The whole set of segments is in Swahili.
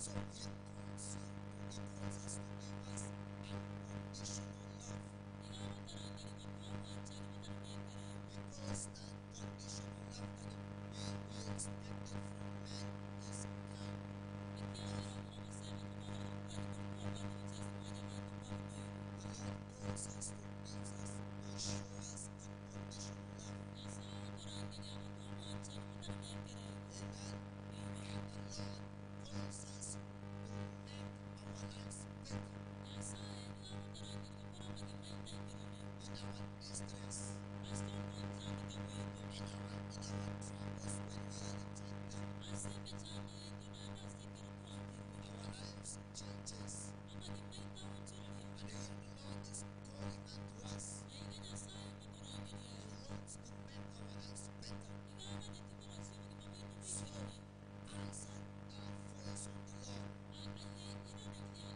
So he he calls us to live as unconditional love because that conditional love that we expected from men is kind. Love. The Lord calls us to please us, to show us unconditional love. Amen. And the Lord calls us to make our lives better in our distress, in our troubles when we are rejected. Our lives changes. And here the Lord is calling unto us. He wants to make our lives better. So answer the voice of the Lord. He has called you in the book of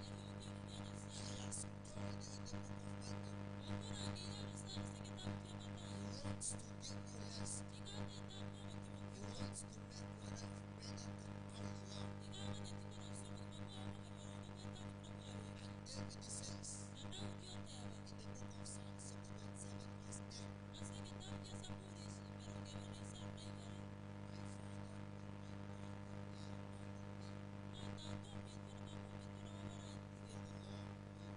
Matthew. He wants to give you rest. He wants to make your life better than how you are. And David says in the book of Psalms chapter 27 verse 10, my Father and my God, we have honored thee. For the Lord will take care of me. Amen. Bwana Yesu asifiwe. Hivyo ndivyo Daudi anavyosema ya kwamba hata baba na mama wanaweza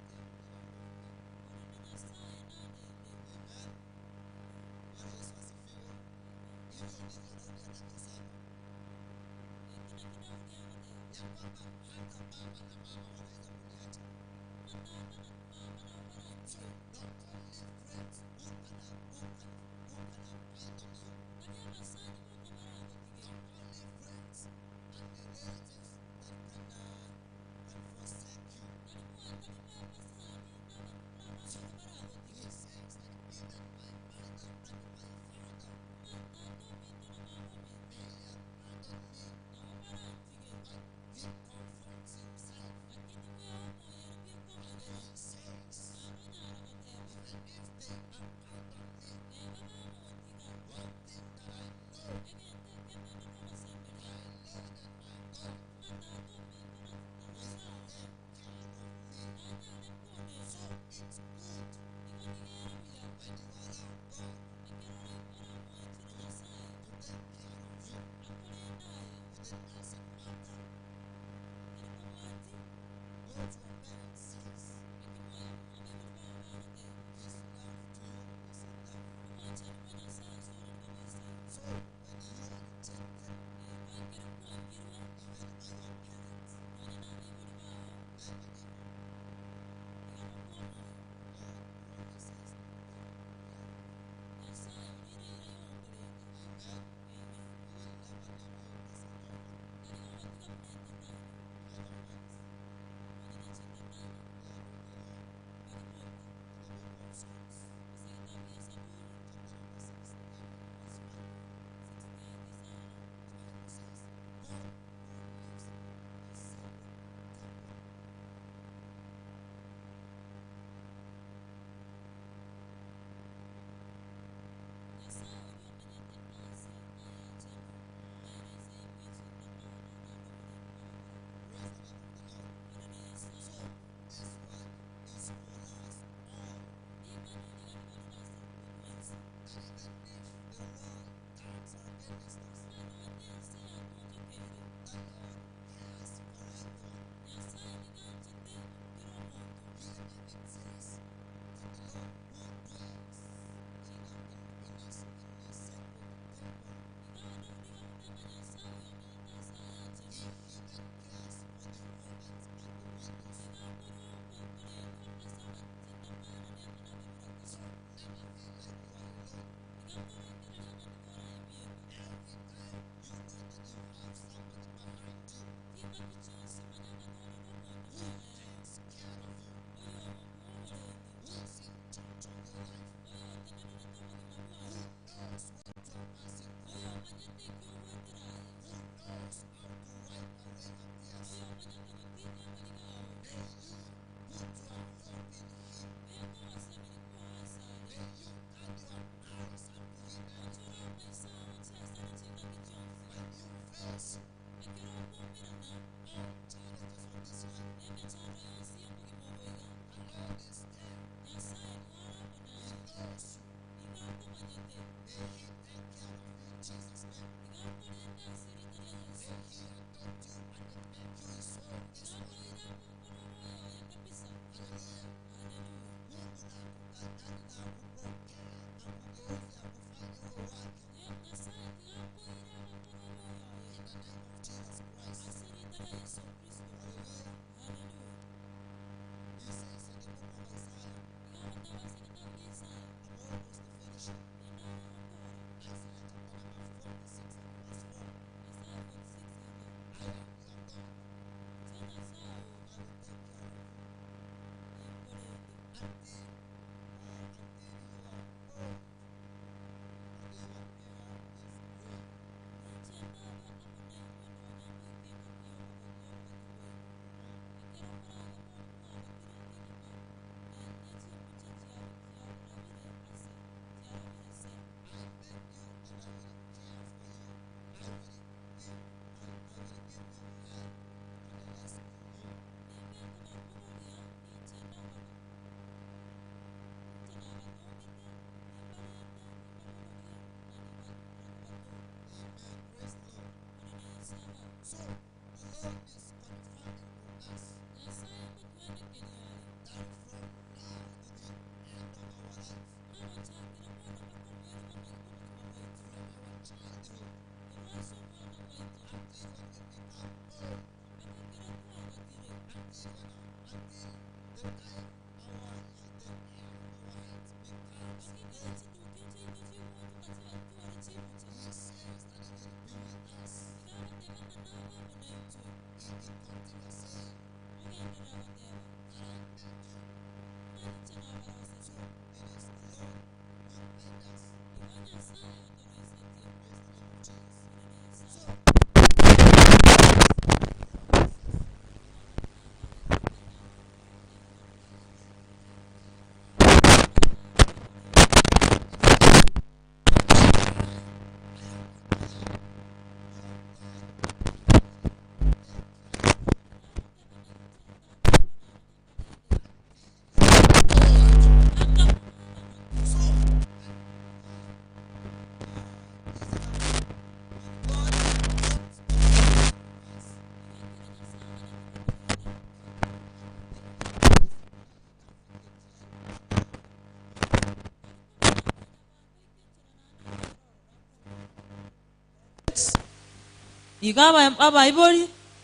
kuniacha. So not only friends who can abandon you, not only friends and the relatives that can forsake you. So he says that even my mother and my father may abandon me, but he comforts himself and he says, even if they abandon me, one thing that I know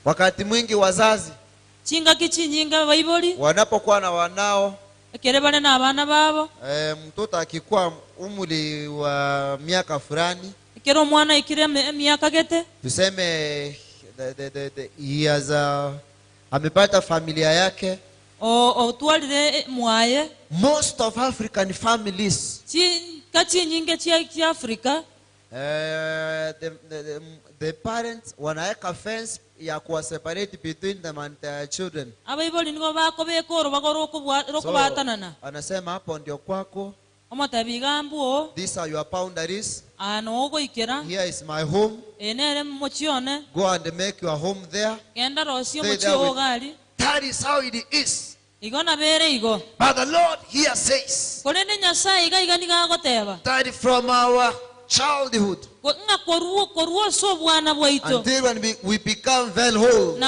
Wakati mwingi wazazi wanapokuwa na wanao, mtoto akikuwa umri wa miaka fulani, tuseme he has amepata familia yake. Most of African families, the parents wanaweka fence ya kuwa separate between them and their children. So, anasema hapo ndio kwako. These are your boundaries. Here is my home. Go and make your home there. Stay there. That is how it is. But the Lord here says that from our childhood until when we become very old,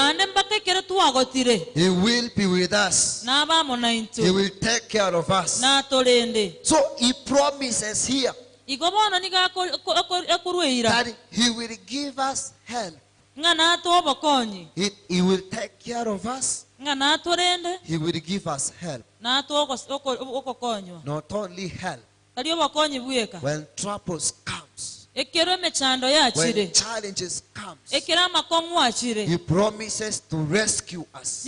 He will be with us. He will take care of us. So He promises here that He will give us help. He will take care of us. He will give us help. Not only help. When troubles comes, when challenges comes, He promises to rescue us.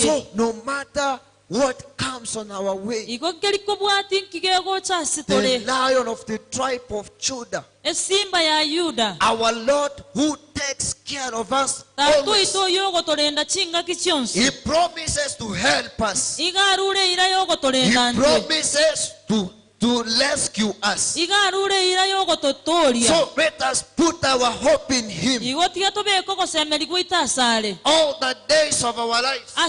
So no matter what comes on our way, the Lion of the tribe of Judah, our Lord who takes care of us always, He promises to help us. He promises to rescue us. So let us put our hope in Him all the days of our lives. Let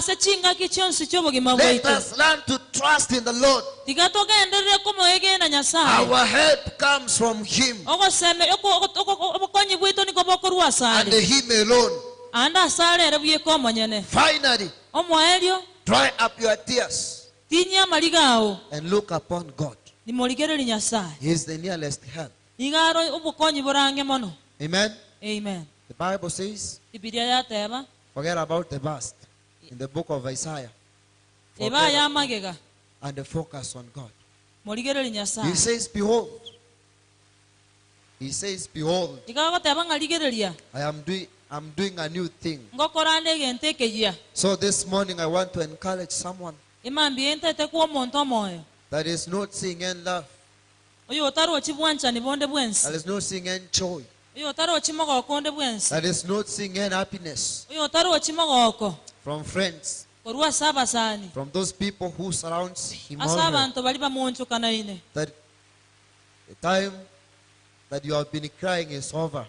us learn to trust in the Lord. Our help comes from Him and Him alone. Finally, dry up your tears and look upon God. He is the nearest help. Amen. Amen. The Bible says, forget about the past. In the book of Isaiah, and the focus on God. He says, behold. He says, behold, I'm doing a new thing. So this morning I want to encourage someone that is not seeing any love, that is not seeing any joy, that is not seeing any happiness from friends, from those people who surround him already. That the time that you have been crying is over.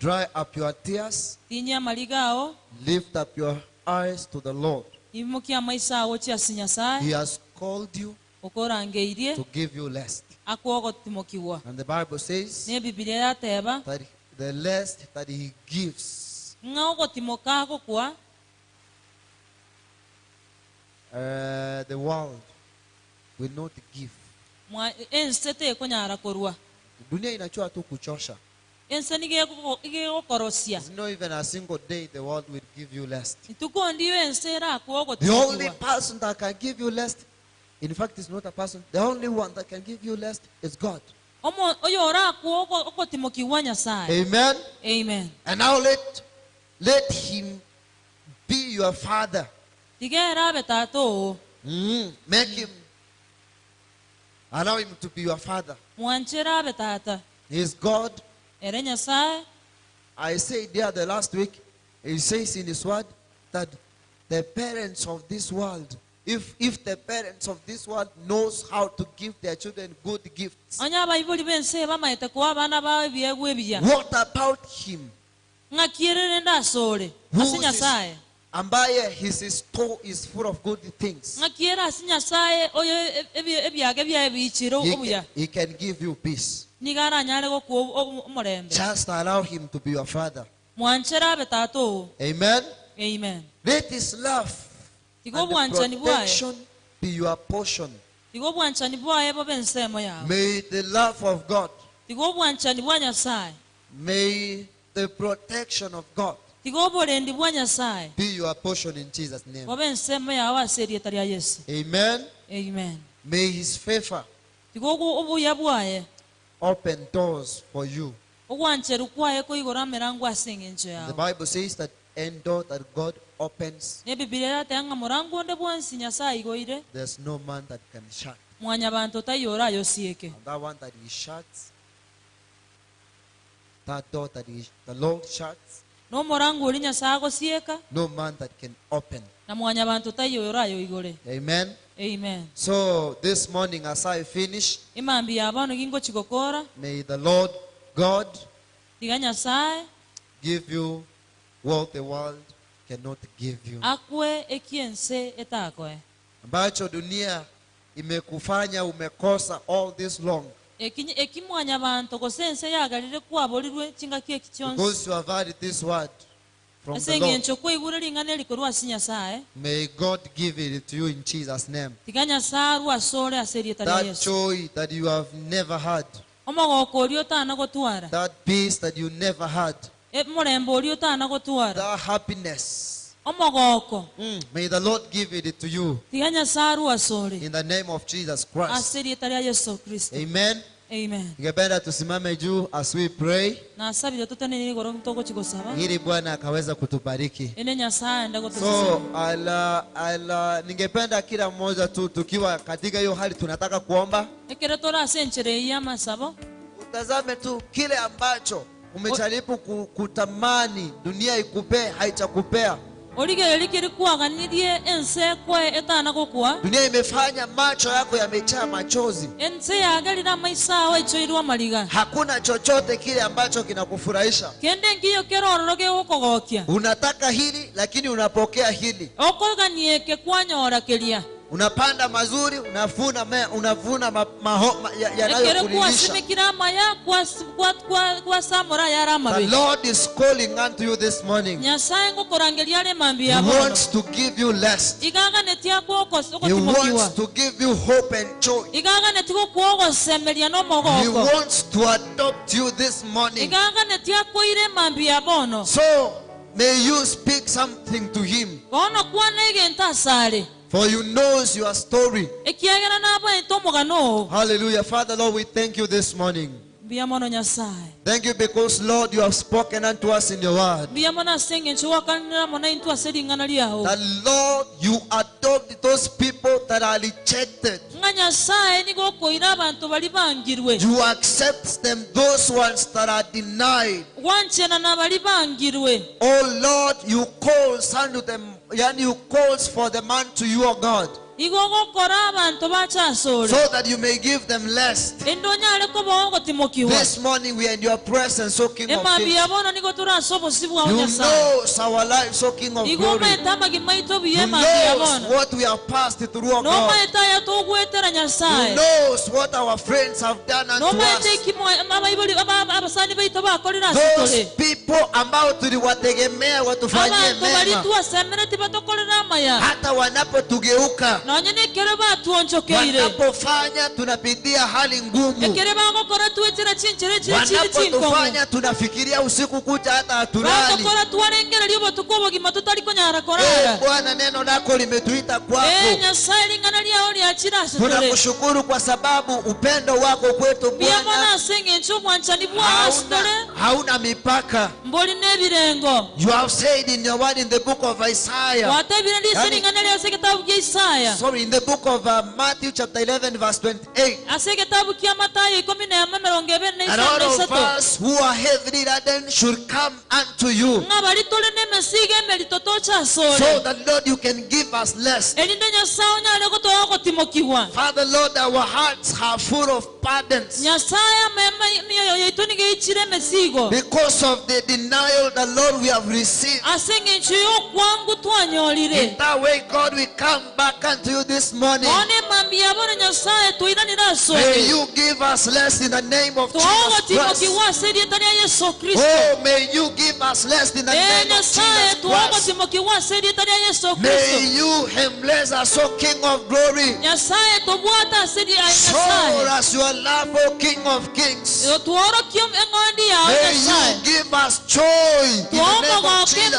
Dry up your tears. Lift up your eyes to the Lord. He has called you to give you rest. And the Bible says that the rest that He gives, the world will not give. Dunia inachua tu kuchosha. There's not even a single day the world will give you rest. The only person that can give you rest, in fact, it's not a person. The only one that can give you rest is God. Amen. Amen. And now let him be your father. Make him, allow him to be your father. He is God. I said there the last week, he says in his word that the parents of this world, if the parents of this world knows how to give their children good gifts, what about him? Ambaye his store is full of good things. He can give you peace. Just allow him to be your father. Amen. Amen. Let his love and protection be your portion. May the love of God, may the protection of God be your portion in Jesus' name. Amen. Amen. May his favor open doors for you. The Bible says that any door that God opens, there's no man that can shut. And that one that he shuts, that door that the Lord shuts, no man that can open. Amen. Amen. So this morning as I finish, may the Lord God give you what the world cannot give you. Ambacho dunia imekufanya umekosa all this long. Because you have heard this word from the Lord. May God give it to you in Jesus' name. That joy that you have never had, that peace that you never had, that happiness, may the Lord give it to you in the name of Jesus Christ. Amen. Amen. Ningependa tusimame juu as we pray, ili Bwana akaweza kutubariki. So ningependa kila mmoja tu tukiwa katika hiyo hali tunataka kuomba, utazame tu kile ambacho umejaribu kutamani dunia ikupee, haitakupea. Dunia imefanya macho yako yamejaa machozi. Hakuna chochote kile ambacho kinakufurahisha. Unataka hili lakini unapokea hili. Unapanda mazuri, unavuna yanayokuridhisha. The Lord is calling unto you this morning. He wants to give you rest. He wants to give you hope and joy. He wants to adopt you this morning. So may you speak something to him, for you knows your story. Hallelujah. Father, Lord, we thank you this morning. Thank you because, Lord, you have spoken unto us in your word. That, Lord, you adopt those people that are rejected. You accept them, those ones that are denied. Oh, Lord, you call unto them, and you calls for them unto your God, so that you may give them rest. This morning we are in your presence, O King of Kings. You know our lives, O King of Glory. You know what we have passed through, O God. You know what our friends have done unto us. Those people ambao tuliwategemea watufanyie mema, hata wanapotugeuka, wanapofanya tunapitia hali ngumu, wanapotufanya tunafikiria usiku kucha hata hatulali. Bwana, neno lako limetuita kwako. Tunakushukuru kwa sababu upendo wako kwetu Bwana hauna mipaka. You have said in your word in the book of Isaiah, sorry, in the book of Matthew chapter 11 verse 28, and all of us who are heavily laden should come unto you, so that Lord you can give us less. Father Lord, our hearts are full of burdens because of the denial that Lord we have received. In that way, God, we come back unto you this morning. May you give us less in the name of Jesus Christ. Oh, may you give us less in the name of Jesus Christ. May you embrace us, O King of glory. Show us your love, O King of kings. May you give us joy in the name of Jesus.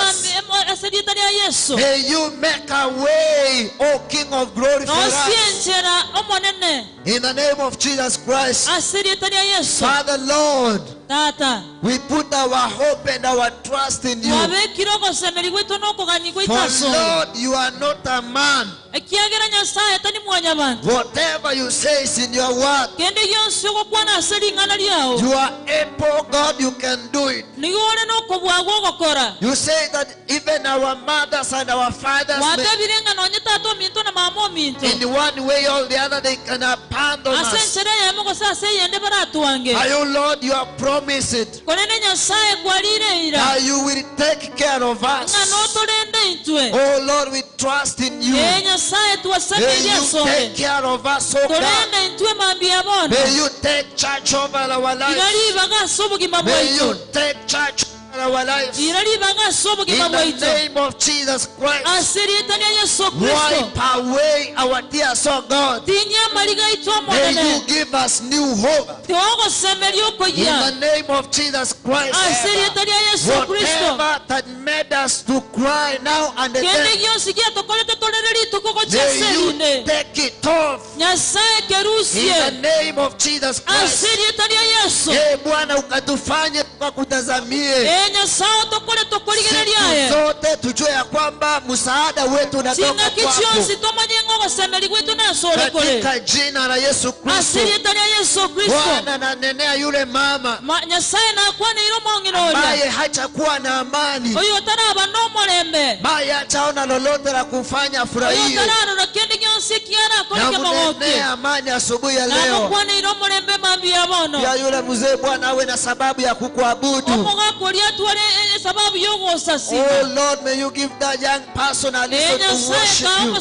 May you make a way, O King of glory, for us. In the name of Jesus Christ. Father Lord, we put our hope and our trust in you. For Lord, you are not a man. Whatever you say is in your word. You are able, God, you can do it. You say that even our mothers and our fathers in one way or the other they can abandon us. Are you, Lord, you have promised it that you will take care of us. Oh Lord, we trust in you. May you take care of us, oh God. May you take charge over our lives. May you take charge our lives. In the name of Jesus Christ, wipe away our tears, oh God. May you give us new hope. In the name of Jesus Christ, whatever that made us to cry now and then, may you take it off. In the name of Jesus Christ. Bwana ukatufanye tukakutazamie. Siku zote tujue ya kwamba msaada wetu unatoka kwako. Katika jina la Yesu Kristo. Bwana, nanenea yule mama ambaye hachakuwa na amani, ambaye hachaona lolote la kufanya furahie. Namnenea amani asubuhi ya leo. Ya yule mzee, Bwana awe na sababu ya kukuabudu. Oh Lord, may you give that young person a reason to worship you.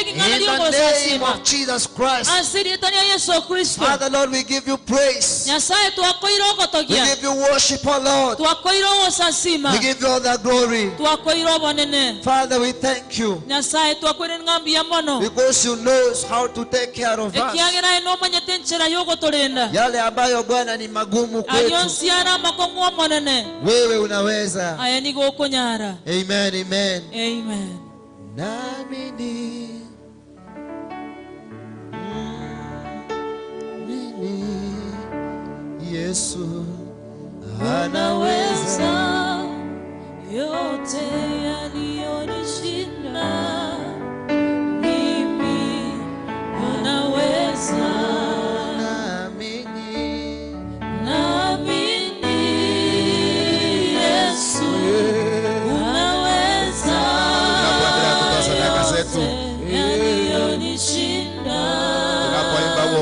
In the name of Jesus Christ. Father Lord, we give you praise. We give you worship, oh Lord. We give you all the glory. Father, we thank you because you know how to take care of us. Yale ambayo Bwana ni magumu kwetu, wewe unaweza. Amen, amen. Amen. Naamini Yesu anaweza yote yaliyonishinda. Mimi anaweza.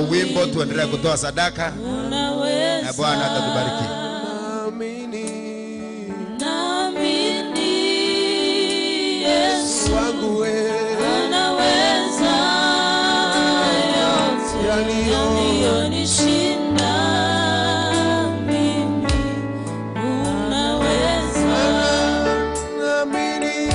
Wimbo tuendelea kutoa sadaka na Bwana atatubariki. Naamini Yesu wangu anaweza yote yaliyonishinda. Mimi unaweza. Naamini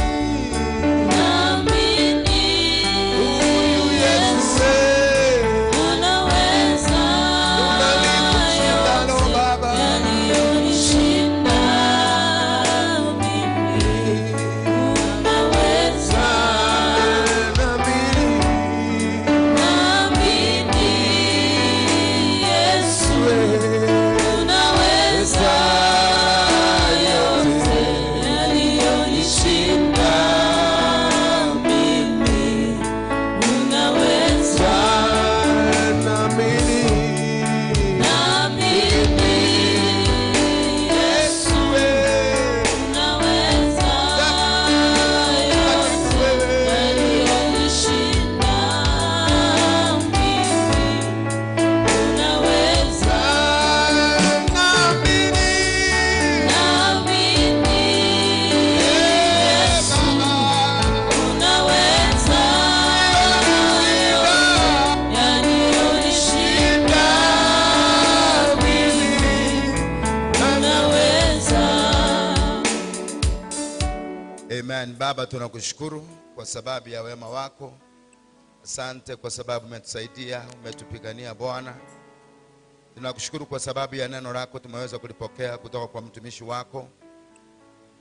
Amen. Baba, tunakushukuru kwa sababu ya wema wako. Asante kwa sababu umetusaidia, umetupigania Bwana. Tunakushukuru kwa sababu ya neno lako tumeweza kulipokea kutoka kwa mtumishi wako.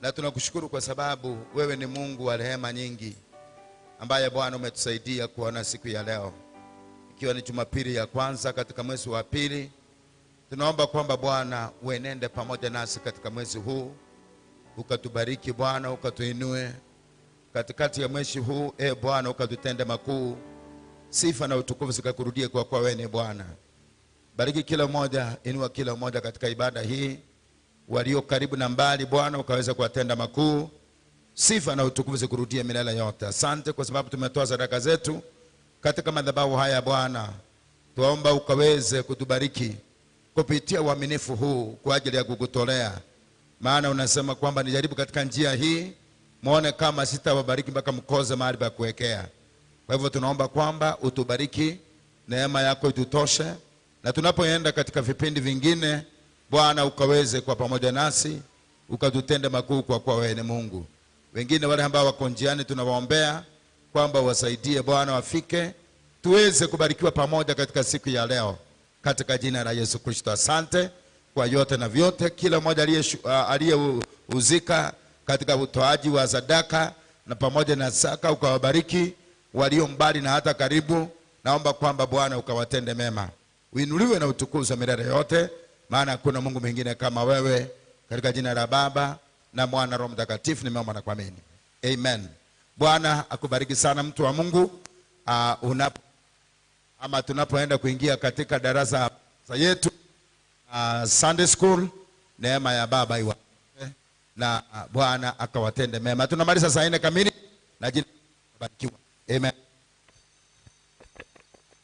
Na tunakushukuru kwa sababu wewe ni Mungu wa rehema nyingi, ambaye Bwana umetusaidia kuona siku ya leo, ikiwa ni Jumapili ya kwanza katika mwezi wa pili. Tunaomba kwamba Bwana uenende pamoja nasi katika mwezi huu, ukatubariki Bwana, ukatuinue katikati ya mwezi huu. Bwana, ukatutende makuu. Sifa na utukufu zikakurudie kwa wewe ni Bwana. Bariki kila mmoja, inua kila mmoja katika ibada hii, walio karibu na mbali Bwana, ukaweza kuwatenda makuu. Sifa na utukufu zikurudie milele yote. Asante kwa sababu tumetoa sadaka zetu katika madhabahu haya Bwana. Tuomba ukaweze kutubariki kupitia uaminifu huu kwa ajili ya kukutolea. Maana unasema kwamba nijaribu katika njia hii, muone kama sitawabariki mpaka mkoze mahali pa kuwekea. Kwa hivyo tunaomba kwamba utubariki, neema yako itutoshe, na tunapoenda katika vipindi vingine Bwana ukaweze kwa pamoja nasi, ukatutende makuu kwa wewe ni Mungu. Wengine wale ambao wako njiani tunawaombea kwamba wasaidie Bwana wafike, tuweze kubarikiwa pamoja katika siku ya leo, katika jina la Yesu Kristo. Asante kwa yote na vyote. Kila mmoja aliyeuzika katika utoaji wa sadaka na pamoja na zaka ukawabariki, walio mbali na hata karibu. Naomba kwamba Bwana ukawatende mema. Uinuliwe na utukuzwe milele yote, maana hakuna Mungu mwingine kama wewe. Katika jina la Baba na Mwana na Roho Mtakatifu nimeomba na kuamini. Amen. Bwana akubariki sana mtu wa Mungu. Tunapoenda kuingia katika darasa yetu Sunday school, neema ya Baba iwa na Bwana akawatende mema. Tunamaliza saa 4 kamili na jina barikiwa. Amen.